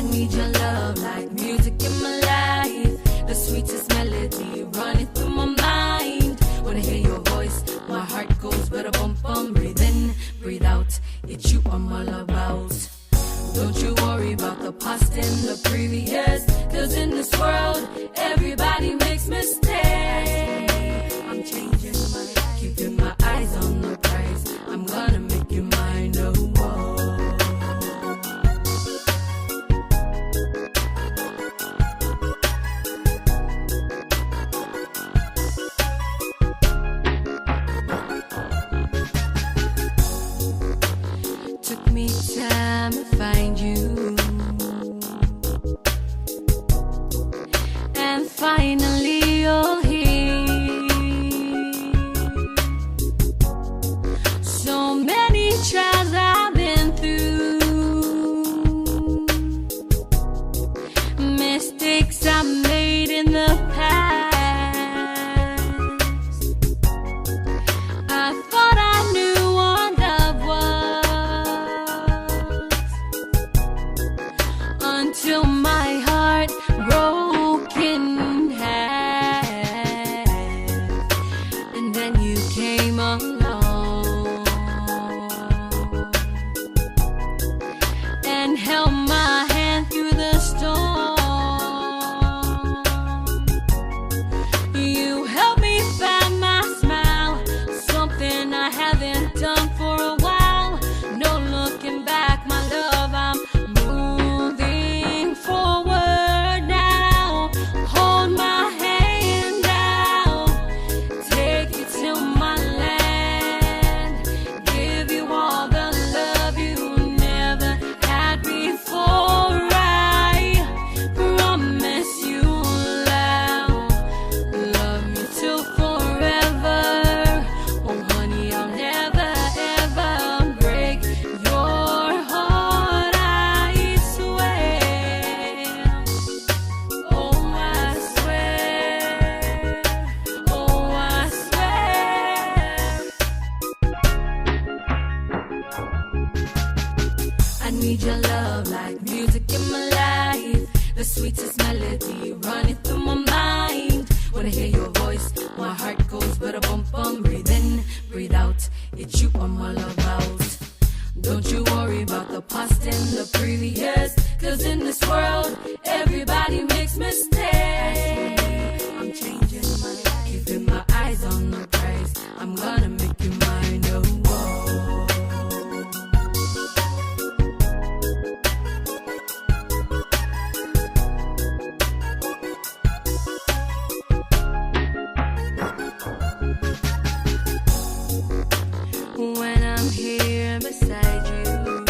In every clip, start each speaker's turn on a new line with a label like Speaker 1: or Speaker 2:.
Speaker 1: need your love like music in my life. The sweetest melody running through my mind. When I hear your voice, my heart goes better bum bum. Breathe in, breathe out. It's you I'm all about. Don't you worry about the past and the previous. Cause in this world, everybody makes mistakes. I'm changing my life, keeping my eyes on the prize. I'm gonna make you mine, oh, oh. Took me time to find you, and finally you're here. So many trials I've been through, mistakes I made in the past. I thought I knew what love was, until my heart broke in half, and then you came along and held my hand through the storm. You helped me find my smile, something I haven't done for a while. No looking back, my love, I'm moving forward now. Hold my hand now, take you to my land, give you all the love you never had before. I promise you I'll love you till forever. Oh honey, I'll never ever break your heart, I swear. Oh I swear, oh I swear. I need your love like music in my life. The sweetest melody running through my mind. When I hear your voice, my heart goes better bum bum. Breathe in, breathe out. It's you I'm all about. Don't you worry about the past and the previous. Cause in this world, everybody makes mistakes. I'm changing my life, keeping my eyes on the prize. I'm gonna make you mine, oh, oh. When I'm here beside you,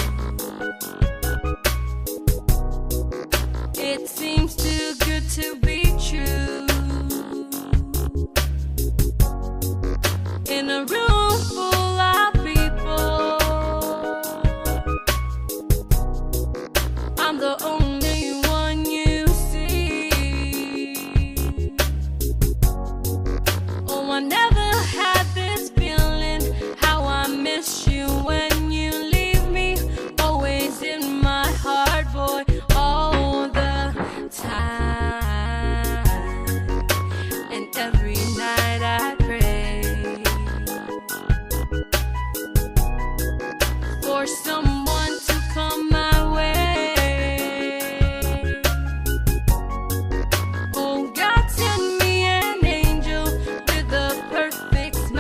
Speaker 1: it seems too good to be true. In a room full of people, I'm the only one you see. Oh, I never had this feeling, how I miss you when you leave me. Always in my heart, boy, all the time. And every night I pray for someone to come my way. Oh, God, send me an angel with a perfect smile.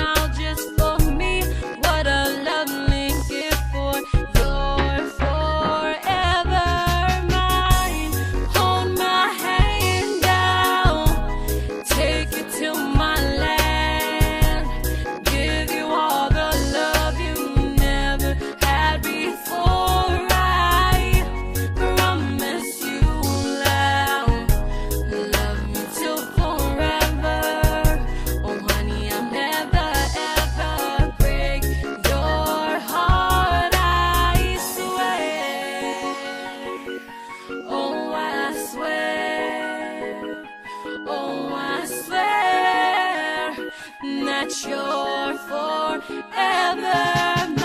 Speaker 1: sure forever.